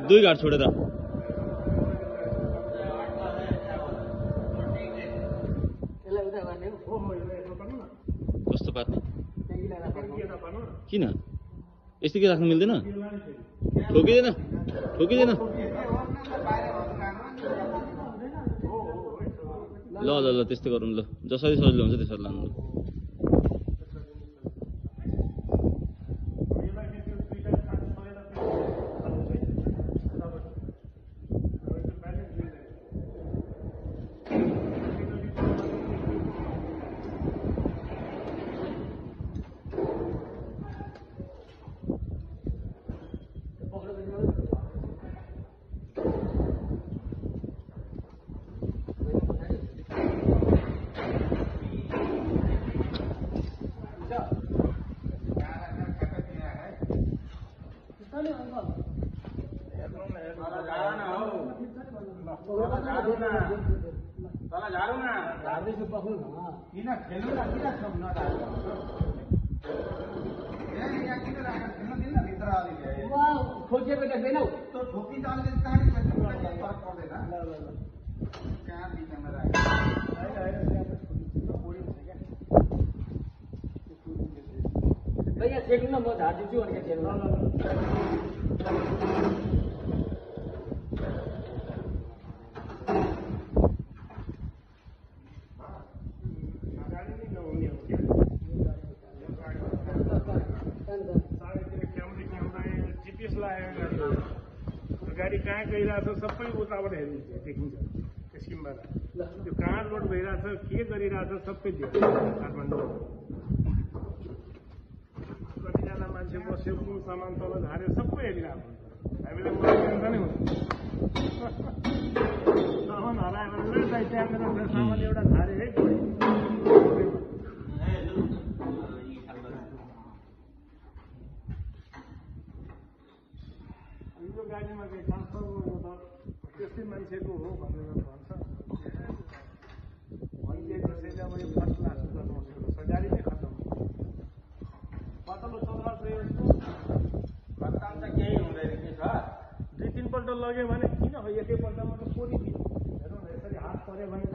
दुई घाट छोडेर कस्तो पार्ने किन यस्तो के राख्नु मिल्दैन ठोकिँदैन ल ल ल त्यस्तै गरौँ ल जसरी सजिलो हुन्छ त्यसरी लानु ल खोजेको देख्दैनौ त्यो ठोकिन्छ अलि कहाँ फरक पर्दैन कहाँ दिनमा राख्छ यहाँ छेक्नु न म झारिदिन्छु भनेको थिएँ गाडी कहाँ गइरहेछ सबै उताबाट हेरिन्छ देखिन्छ त्यो सिमबाट त्यो कहाँ रोड गइरहेछ के गरिरहेछ सबै देखिन्छ काठमाडौँ कतिजना मान्छे बस्यो कुन सामान तल झार्यो सबै हेरिरहेको हुन्छ हामीलाई मन नै हुन्छ सामान हरायो भने त्यहाँनिर सामान एउटा झार्यो है यो गाडीमा चाहिँ ट्रान्सफर गर्नु त त्यस्तै मान्छेको हो भनेर भन्छ अहिले कसैले अब यो फर्स्ट क्लास गर्नु गाडी नै खत्तम बाटोमा चल्दा चाहिँ खत्तम त केही हुँदैन के छ दुई तिनपल्ट लग्यो भने किन हो एकैपल्टमा त कोरिदियो हेरौँ न यसरी हात पर्यो भने